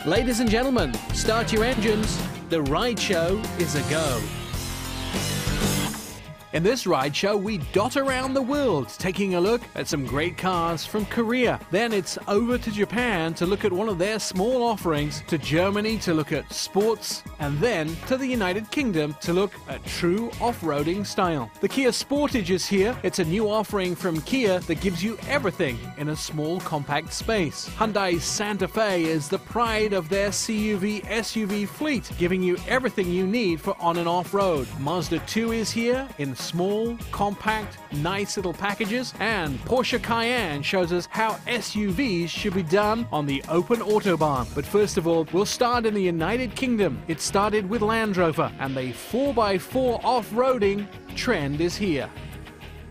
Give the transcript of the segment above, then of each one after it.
Ladies and gentlemen, start your engines. The ride show is a go. In this ride show, we dot around the world, taking a look at some great cars from Korea. Then it's over to Japan to look at one of their small offerings, to Germany to look at sports, and then to the United Kingdom to look at true off-roading style. The Kia Sportage is here. It's a new offering from Kia that gives you everything in a small compact space. Hyundai Santa Fe is the pride of their CUV SUV fleet, giving you everything you need for on and off-road. Mazda 2 is here in small, compact, nice little packages, and Porsche Cayenne shows us how SUVs should be done on the open autobahn. But first of all, we'll start in the United Kingdom. It started with Land Rover, and the 4x4 off-roading trend is here.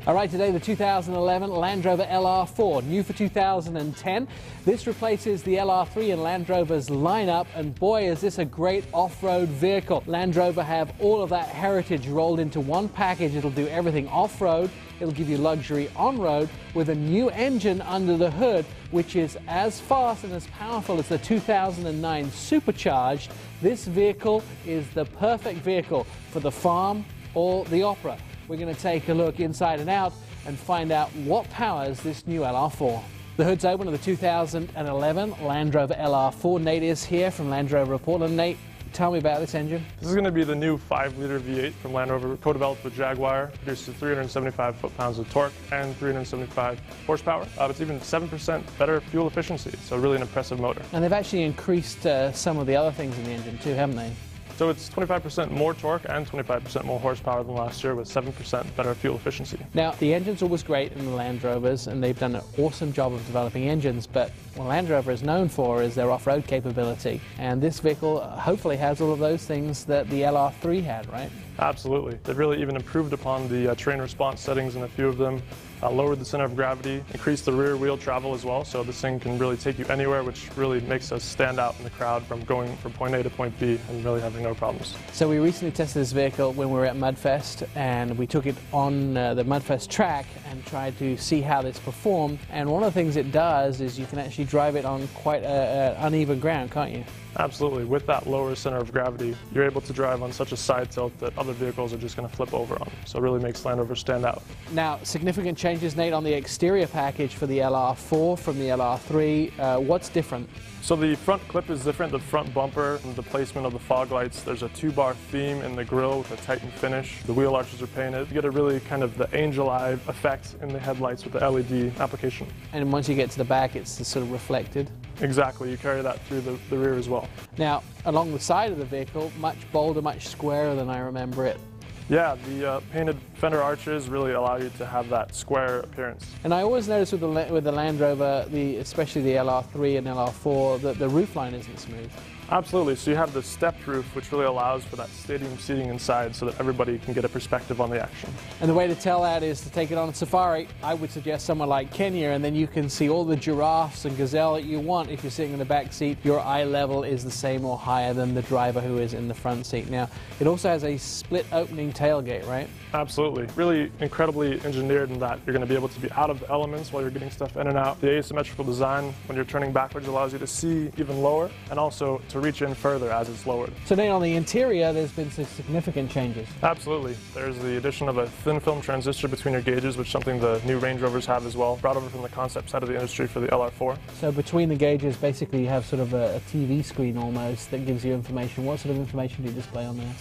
All right, today the 2011 Land Rover LR4, new for 2010. This replaces the LR3 in Land Rover's lineup, and boy, is this a great off-road vehicle. Land Rover have all of that heritage rolled into one package. It'll do everything off-road. It'll give you luxury on-road with a new engine under the hood, which is as fast and as powerful as the 2009 Supercharged. This vehicle is the perfect vehicle for the farm or the opera. We're going to take a look inside and out and find out what powers this new LR4. The hood's open of the 2011 Land Rover LR4. Nate is here from Land Rover of Portland. Nate, tell me about this engine. This is going to be the new 5-liter V8 from Land Rover, co-developed with Jaguar. Produces 375 foot-pounds of torque and 375 horsepower. It's even 7% better fuel efficiency, so really an impressive motor. And they've actually increased some of the other things in the engine too, haven't they? So it's 25% more torque and 25% more horsepower than last year with 7% better fuel efficiency. Now, the engine's always great in the Land Rovers, and they've done an awesome job of developing engines, but what Land Rover is known for is their off-road capability. And this vehicle hopefully has all of those things that the LR3 had, right? Absolutely. They've really even improved upon the terrain response settings in a few of them, lowered the center of gravity, increased the rear wheel travel as well, so this thing can really take you anywhere, which really makes us stand out in the crowd from going from point A to point B and really having no problems. So we recently tested this vehicle when we were at Mudfest, and we took it on the Mudfest track and tried to see how this performed. And one of the things it does is you can actually drive it on quite uneven ground, can't you? Absolutely. With that lower center of gravity, you're able to drive on such a side tilt that other vehicles are just going to flip over on. So it really makes Land Rover stand out. Now, significant changes, Nate, on the exterior package for the LR4 from the LR3. What's different? So the front clip is different, the front bumper and the placement of the fog lights. There's a 2-bar theme in the grille with a Titan finish. The wheel arches are painted. You get a really kind of the angel eye effect in the headlights with the LED application. And once you get to the back, it's sort of reflected. Exactly, you carry that through the rear as well. Now, along the side of the vehicle, much bolder, much squarer than I remember it. Yeah, the painted fender arches really allow you to have that square appearance. And I always notice with the Land Rover, especially the LR3 and LR4, that the roofline isn't smooth. Absolutely. So you have the stepped roof, which really allows for that stadium seating inside so that everybody can get a perspective on the action. And the way to tell that is to take it on a safari. I would suggest somewhere like Kenya, and then you can see all the giraffes and gazelle that you want. If you're sitting in the back seat, your eye level is the same or higher than the driver who is in the front seat. Now, it also has a split opening tailgate, right? Absolutely. Really incredibly engineered in that you're going to be able to be out of the elements while you're getting stuff in and out. The asymmetrical design when you're turning backwards allows you to see even lower and also to reach in further as it's lowered. So then on the interior, there's been some significant changes. Absolutely. There's the addition of a thin film transistor between your gauges, which is something the new Range Rovers have as well, brought over from the concept side of the industry for the LR4. So between the gauges, basically you have sort of a TV screen almost that gives you information. What sort of information do you display on there?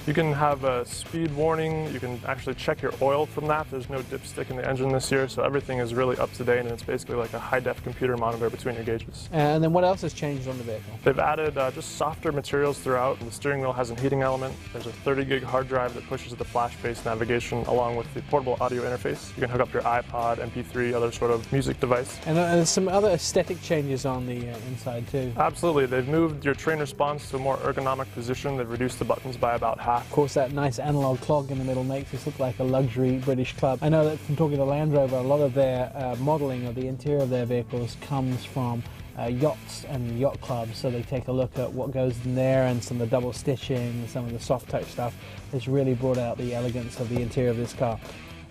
You can have a speed warning. You can actually check your oil from that. There's no dipstick in the engine this year, so everything is really up to date, and it's basically like a high-def computer monitor between your gauges. And then what else has changed on the vehicle? They've added just softer materials throughout. The steering wheel has a heating element. There's a 30-gig hard drive that pushes the flash-based navigation along with the portable audio interface. You can hook up your iPod, MP3, other sort of music device. And there's some other aesthetic changes on the inside too. Absolutely. They've moved your train response to a more ergonomic position. They've reduced the buttons by about half. car. Of course, that nice analog clock in the middle makes this look like a luxury British club. I know that from talking to Land Rover, a lot of their modelling of the interior of their vehicles comes from yachts and yacht clubs, so they take a look at what goes in there, and some of the double stitching, some of the soft touch stuff has really brought out the elegance of the interior of this car.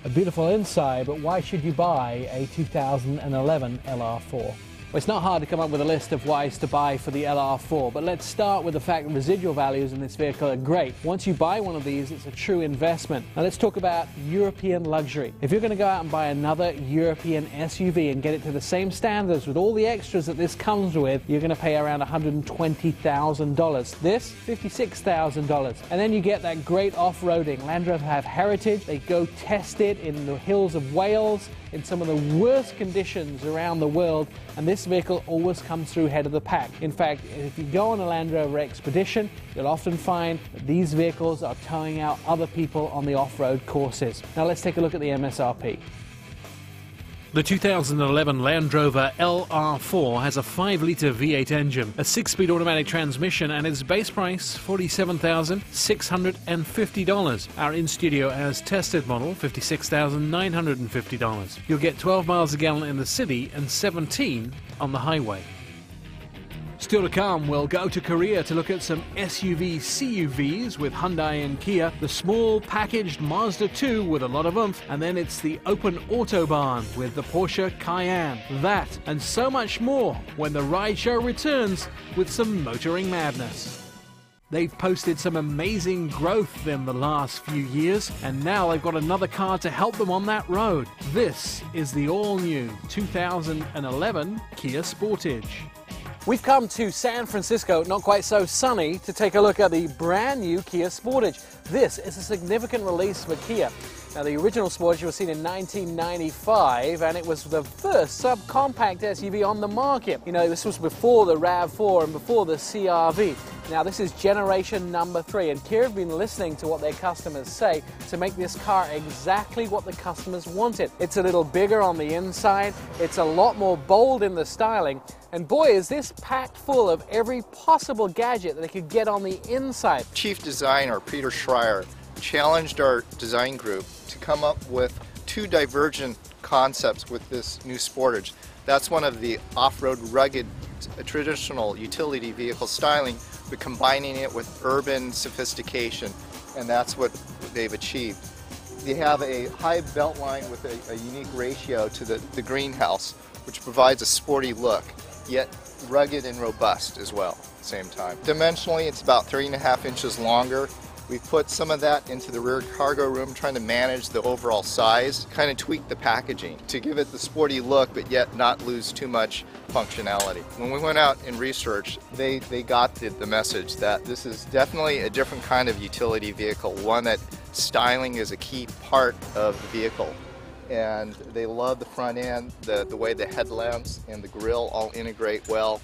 A beautiful inside, but why should you buy a 2011 LR4? Well, it's not hard to come up with a list of whys to buy for the LR4, but let's start with the fact that residual values in this vehicle are great. Once you buy one of these, it's a true investment. Now let's talk about European luxury. If you're going to go out and buy another European SUV and get it to the same standards with all the extras that this comes with, you're going to pay around $120,000. This, $56,000. And then you get that great off-roading. Land Rover have heritage. They go test it in the hills of Wales, in some of the worst conditions around the world, and this vehicle always comes through head of the pack. In fact, if you go on a Land Rover Expedition, you'll often find that these vehicles are towing out other people on the off-road courses. Now let's take a look at the MSRP. The 2011 Land Rover LR4 has a 5-litre V8 engine, a 6-speed automatic transmission, and its base price $47,650. Our in-studio as tested model, $56,950. You'll get 12 miles a gallon in the city and 17 on the highway. Still to come, we'll go to Korea to look at some SUV CUVs with Hyundai and Kia, the small packaged Mazda 2 with a lot of oomph, and then it's the open Autobahn with the Porsche Cayenne. That and so much more when the ride show returns with some motoring madness. They've posted some amazing growth in the last few years, and now they've got another car to help them on that road. This is the all-new 2011 Kia Sportage. We've come to San Francisco, not quite so sunny, to take a look at the brand new Kia Sportage. This is a significant release for Kia. Now, the original Sportage was seen in 1995, and it was the first subcompact SUV on the market. You know, this was before the RAV4 and before the CR-V. Now, this is generation number 3, and Kia have been listening to what their customers say to make this car exactly what the customers wanted. It's a little bigger on the inside, it's a lot more bold in the styling, and boy, is this packed full of every possible gadget that they could get on the inside. Chief designer Peter Schreier challenged our design group to come up with 2 divergent concepts with this new Sportage. That's one of the off-road rugged traditional utility vehicle styling, but combining it with urban sophistication, and that's what they've achieved. They have a high belt line with a unique ratio to the greenhouse, which provides a sporty look, yet rugged and robust as well at the same time. Dimensionally, it's about 3.5 inches longer. We've put some of that into the rear cargo room, trying to manage the overall size, kind of tweak the packaging to give it the sporty look, but yet not lose too much functionality. When we went out and researched, they got the message that this is definitely a different kind of utility vehicle, one that styling is a key part of the vehicle. And they love the front end, the way the headlamps and the grille all integrate well.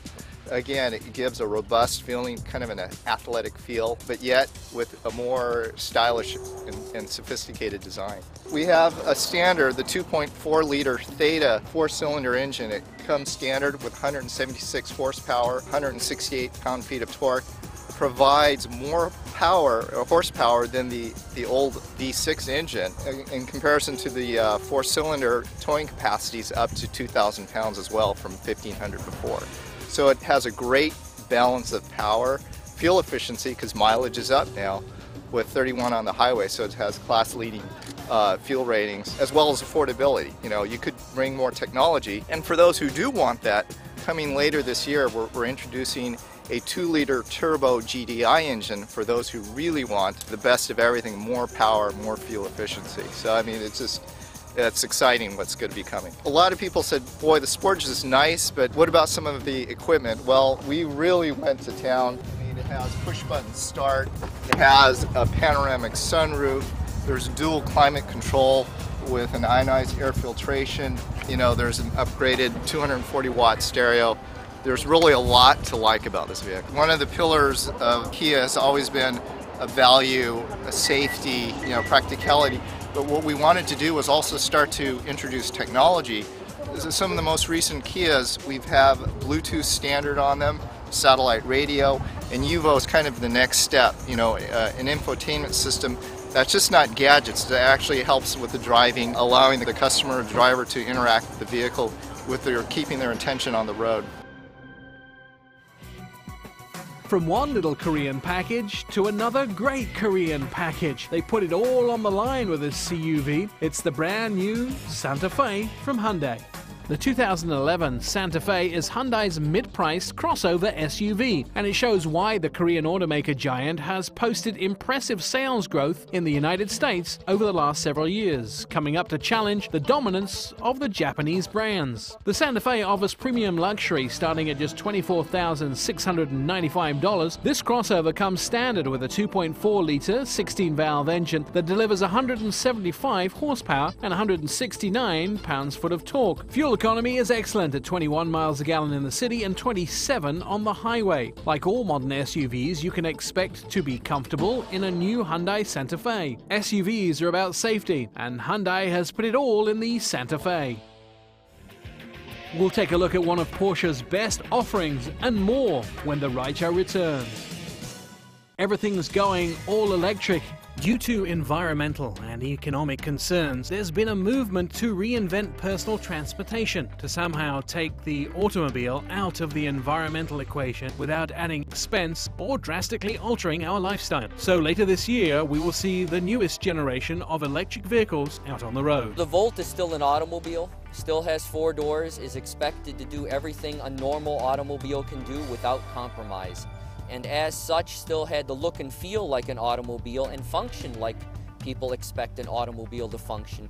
Again, it gives a robust feeling, kind of an athletic feel, but yet with a more stylish and sophisticated design. We have a standard, the 2.4-liter Theta 4-cylinder engine. It comes standard with 176 horsepower, 168 pound-feet of torque. Provides more power or horsepower than the old V6 engine. In comparison to the 4-cylinder, towing capacities up to 2,000 pounds as well from 1,500 before. So it has a great balance of power, fuel efficiency, because mileage is up now with 31 on the highway, so it has class-leading fuel ratings, as well as affordability. You know, you could bring more technology, and for those who do want that, coming later this year, we're introducing a 2-liter turbo GDI engine for those who really want the best of everything, more power, more fuel efficiency. So I mean, it's exciting what's going to be coming. A lot of people said, boy, the Sportage is nice, but what about some of the equipment? Well, we really went to town. I mean, it has push-button start, it has a panoramic sunroof, there's dual climate control with an ionized air filtration. You know, there's an upgraded 240-watt stereo. There's really a lot to like about this vehicle. One of the pillars of Kia has always been a value, a safety, you know, practicality. But what we wanted to do was also start to introduce technology Some of the most recent Kias, we have Bluetooth standard on them, satellite radio, and UVO is kind of the next step, you know, an infotainment system that's just not gadgets, that actually helps with the driving, allowing the customer or driver to interact with the vehicle with their keeping their attention on the road. From one little Korean package to another great Korean package, they put it all on the line with this CUV. It's the brand new Santa Fe from Hyundai. The 2011 Santa Fe is Hyundai's mid-priced crossover SUV, and it shows why the Korean automaker giant has posted impressive sales growth in the United States over the last several years, coming up to challenge the dominance of the Japanese brands. The Santa Fe offers premium luxury starting at just $24,695. This crossover comes standard with a 2.4-liter 16-valve engine that delivers 175 horsepower and 169 pounds-foot of torque. Fuel economy is excellent at 21 miles a gallon in the city and 27 on the highway. Like all modern SUVs, you can expect to be comfortable in a new Hyundai Santa Fe. SUVs are about safety, and Hyundai has put it all in the Santa Fe. We'll take a look at one of Porsche's best offerings and more when the right show returns. Everything's going all electric. Due to environmental and economic concerns, there's been a movement to reinvent personal transportation, to somehow take the automobile out of the environmental equation without adding expense or drastically altering our lifestyle. So later this year, we will see the newest generation of electric vehicles out on the road. The Volt is still an automobile, still has 4 doors, is expected to do everything a normal automobile can do without compromise. And as such, still had the look and feel like an automobile and function like people expect an automobile to function,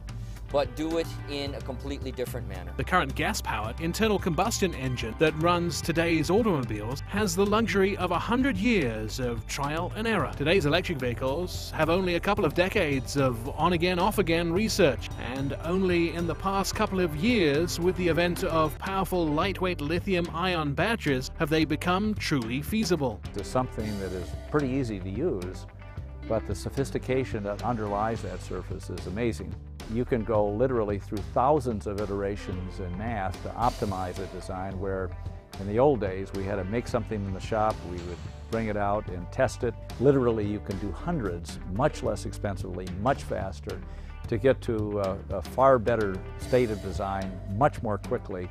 but do it in a completely different manner. The current gas-powered internal combustion engine that runs today's automobiles has the luxury of 100 years of trial and error. Today's electric vehicles have only a couple of decades of on-again, off-again research, and only in the past couple of years, with the advent of powerful lightweight lithium-ion batteries, have they become truly feasible. It's something that is pretty easy to use, but the sophistication that underlies that surface is amazing. You can go literally through thousands of iterations in math to optimize a design, where in the old days we had to make something in the shop, we would bring it out and test it. Literally you can do hundreds much less expensively, much faster, to get to a far better state of design much more quickly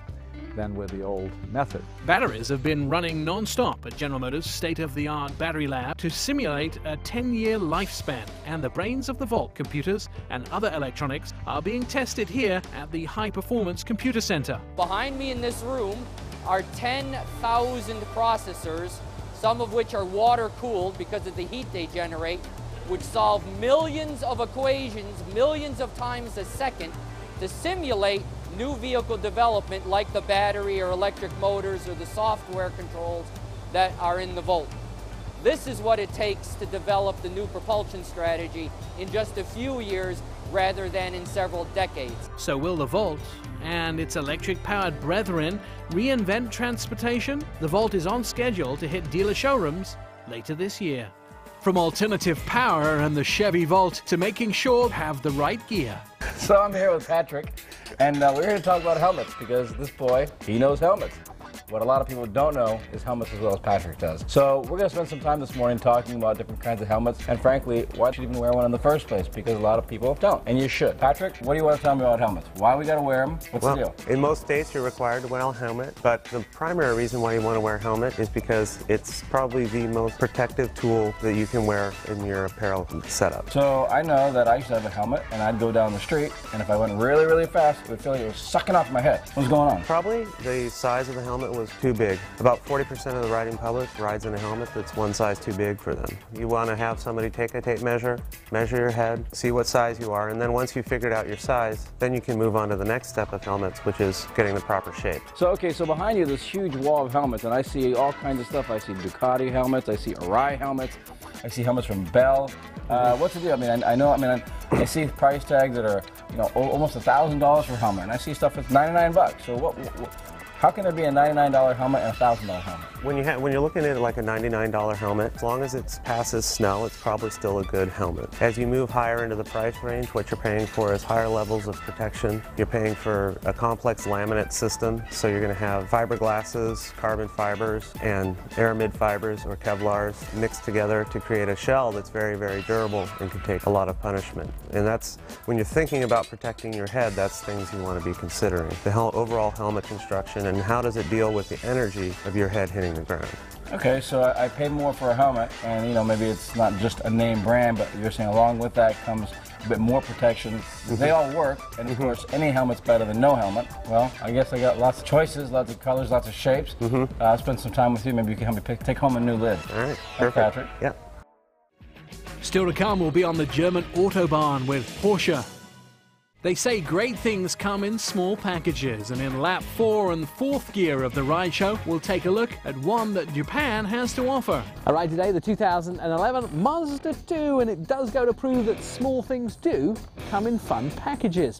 than with the old method. Batteries have been running non-stop at General Motors' state-of-the-art battery lab to simulate a 10-year lifespan, and the brains of the Volt computers and other electronics are being tested here at the High Performance Computer Center. Behind me in this room are 10,000 processors, some of which are water-cooled because of the heat they generate, which solve millions of equations, millions of times a second, to simulate new vehicle development like the battery or electric motors or the software controls that are in the Volt. This is what it takes to develop the new propulsion strategy in just a few years rather than in several decades. So will the Volt and its electric-powered brethren reinvent transportation? The Volt is on schedule to hit dealer showrooms later this year. From alternative power and the Chevy Volt to making sure you have the right gear. So I'm here with Patrick, and we're here to talk about helmets, because this boy, he knows helmets. What a lot of people don't know is helmets as well as Patrick does. So we're going to spend some time this morning talking about different kinds of helmets, and frankly, why should you even wear one in the first place? Because a lot of people don't, and you should. Patrick, what do you want to tell me about helmets? Why we got to wear them? What's the deal? In most states, you're required to wear a helmet, but the primary reason why you want to wear a helmet is because it's probably the most protective tool that you can wear in your apparel setup. So I know that I used to have a helmet, and I'd go down the street, and if I went really, really fast, it would feel like it was sucking off my head. What's going on? Probably the size of the helmet was too big. About 40% of the riding public rides in a helmet that's one size too big for them. You want to have somebody take a tape measure, measure your head, see what size you are, and then once you've figured out your size, then you can move on to the next step of helmets, which is getting the proper shape. So, okay, so behind you, this huge wall of helmets, and I see all kinds of stuff. I see Ducati helmets, I see Arai helmets, I see helmets from Bell. What's the deal? I see price tags that are, almost $1,000 for a helmet, and I see stuff that's $99. So How can there be a $99 helmet and a $1,000 helmet? When you're looking at like a $99 helmet, as long as it passes snow, it's probably still a good helmet. As you move higher into the price range, what you're paying for is higher levels of protection. You're paying for a complex laminate system, so you're going to have fiberglasses, carbon fibers, and aramid fibers or Kevlars mixed together to create a shell that's very, very durable and can take a lot of punishment. And that's, when you're thinking about protecting your head, that's things you want to be considering. The overall helmet construction and how does it deal with the energy of your head hitting the ground. Okay, so I paid more for a helmet, and you know, maybe it's not just a name brand, but you're saying along with that comes a bit more protection. They all work, and of course, any helmet's better than no helmet. Well, I guess I got lots of choices, lots of colors, lots of shapes. I'll spend some time with you. Maybe you can help me take home a new lid. All right, perfect. Patrick. Yeah. Still to come, we'll be on the German Autobahn with Porsche. They say great things come in small packages, and in lap 4 and 4th gear of the ride show, we'll take a look at one that Japan has to offer. All right, today the 2011 Mazda 2, and it does go to prove that small things do come in fun packages.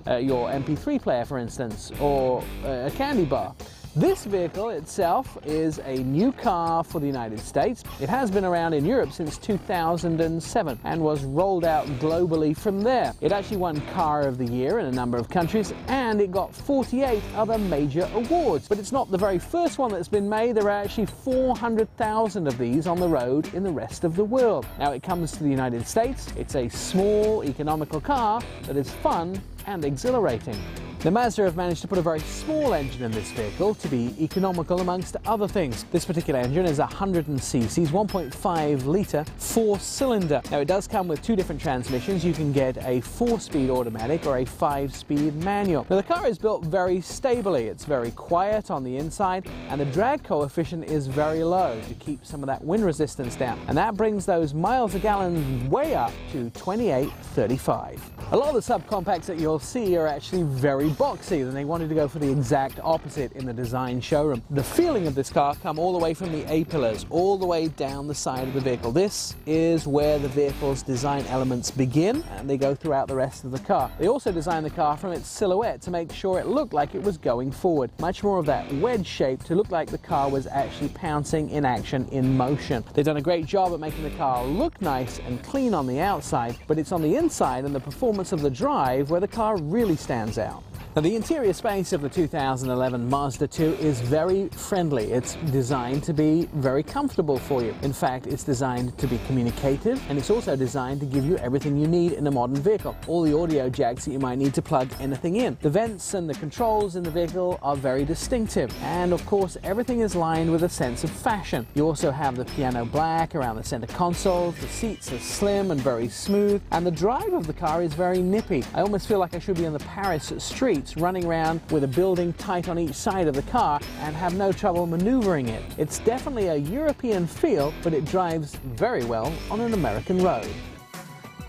Your MP3 player, for instance, or a candy bar. This vehicle itself is a new car for the United States. It has been around in Europe since 2007 and was rolled out globally from there. It actually won Car of the Year in a number of countries, and it got 48 other major awards. But it's not the very first one that's been made. There are actually 400,000 of these on the road in the rest of the world. Now it comes to the United States. It's a small, economical car that is fun and exhilarating. The Mazda have managed to put a very small engine in this vehicle to be economical amongst other things. This particular engine is 100cc, 1.5 litre, 4-cylinder. Now it does come with 2 different transmissions. You can get a 4-speed automatic or a 5-speed manual. Now the car is built very stably. It's very quiet on the inside, and the drag coefficient is very low to keep some of that wind resistance down. And that brings those miles a gallon way up to 28.35. A lot of the subcompacts that you'll see are actually very boxy, and they wanted to go for the exact opposite in the design showroom. The feeling of this car come all the way from the A-pillars, all the way down the side of the vehicle. This is where the vehicle's design elements begin, and they go throughout the rest of the car. They also designed the car from its silhouette to make sure it looked like it was going forward. Much more of that wedge shape to look like the car was actually pouncing in action, in motion. They've done a great job at making the car look nice and clean on the outside, but it's on the inside and the performance of the drive where the car really stands out. Now, the interior space of the 2011 Mazda 2 is very friendly. It's designed to be very comfortable for you. In fact, it's designed to be communicative, and it's also designed to give you everything you need in a modern vehicle. All the audio jacks that you might need to plug anything in. The vents and the controls in the vehicle are very distinctive, and of course everything is lined with a sense of fashion. You also have the piano black around the center console. The seats are slim and very smooth, and the drive of the car is very nippy. I almost feel like I should be in the Paris streets running around with a building tight on each side of the car and have no trouble maneuvering it. It's definitely a European feel, but it drives very well on an American road.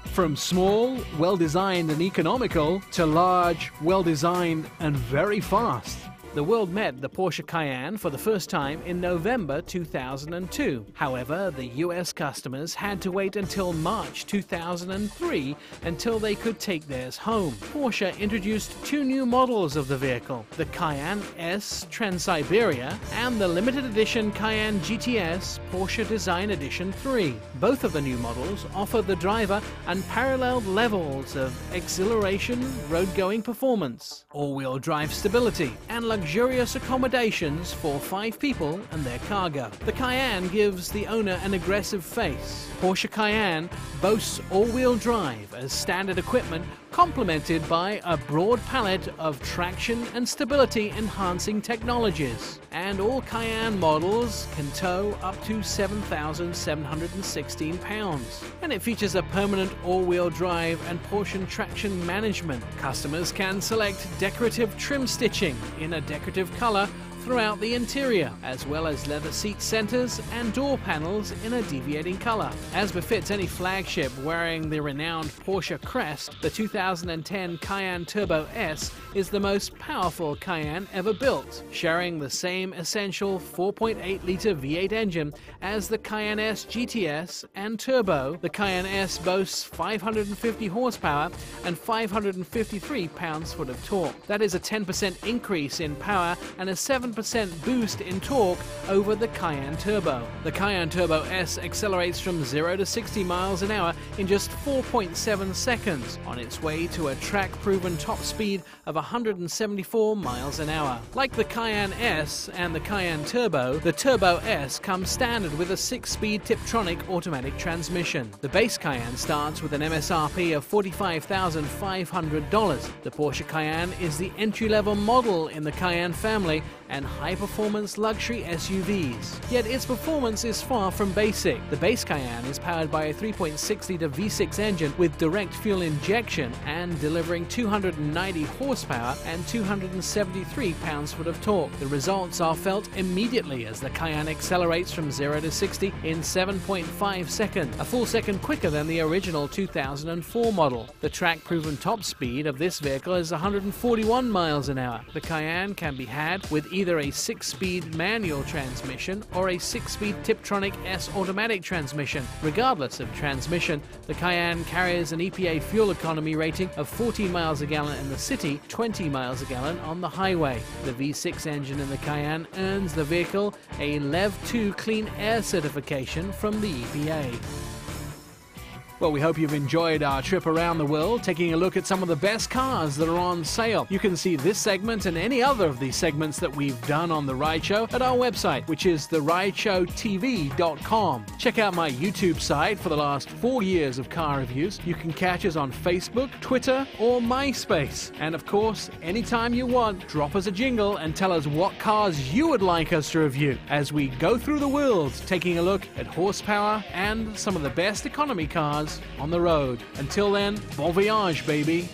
From small, well-designed and economical, to large, well-designed and very fast. The world met the Porsche Cayenne for the first time in November 2002. However, the US customers had to wait until March 2003 until they could take theirs home. Porsche introduced 2 new models of the vehicle, the Cayenne S Trans-Siberia and the limited edition Cayenne GTS Porsche Design Edition 3. Both of the new models offer the driver unparalleled levels of exhilaration, road-going performance, all-wheel drive stability, and luxurious accommodations for 5 people and their cargo. The Cayenne gives the owner an aggressive face. Porsche Cayenne boasts all-wheel drive as standard equipment, complemented by a broad palette of traction and stability enhancing technologies. And all Cayenne models can tow up to 7,716 pounds. And it features a permanent all-wheel drive and portion traction management. Customers can select decorative trim stitching in a decorative color throughout the interior, as well as leather seat centers and door panels in a deviating color. As befits any flagship wearing the renowned Porsche crest, the 2010 Cayenne Turbo S is the most powerful Cayenne ever built, sharing the same essential 4.8-liter V8 engine as the Cayenne S GTS and Turbo. The Cayenne S boasts 550 horsepower and 553 pounds-foot of torque. That is a 10% increase in power and a 7% boost in torque over the Cayenne Turbo. The Cayenne Turbo S accelerates from 0 to 60 miles an hour in just 4.7 seconds on its way to a track-proven top speed of 174 miles an hour. Like the Cayenne S and the Cayenne Turbo, the Turbo S comes standard with a 6-speed Tiptronic automatic transmission. The base Cayenne starts with an MSRP of $45,500. The Porsche Cayenne is the entry-level model in the Cayenne family and high-performance luxury SUVs. Yet its performance is far from basic. The base Cayenne is powered by a 3.6-liter V6 engine with direct fuel injection and delivering 290 horsepower and 273 pounds-foot of torque. The results are felt immediately as the Cayenne accelerates from 0 to 60 in 7.5 seconds, a full second quicker than the original 2004 model. The track-proven top speed of this vehicle is 141 miles an hour. The Cayenne can be had with either a 6-speed manual transmission or a 6-speed Tiptronic S automatic transmission. Regardless of transmission, the Cayenne carries an EPA fuel economy rating of 14 miles a gallon in the city, 20 miles a gallon on the highway. The V6 engine in the Cayenne earns the vehicle a LEV 2 Clean Air certification from the EPA. Well, we hope you've enjoyed our trip around the world, taking a look at some of the best cars that are on sale. You can see this segment and any other of these segments that we've done on The Ride Show at our website, which is therideshowtv.com. Check out my YouTube site for the last 4 years of car reviews. You can catch us on Facebook, Twitter, or MySpace. And of course, anytime you want, drop us a jingle and tell us what cars you would like us to review as we go through the world, taking a look at horsepower and some of the best economy cars on the road. Until then, bon voyage, baby.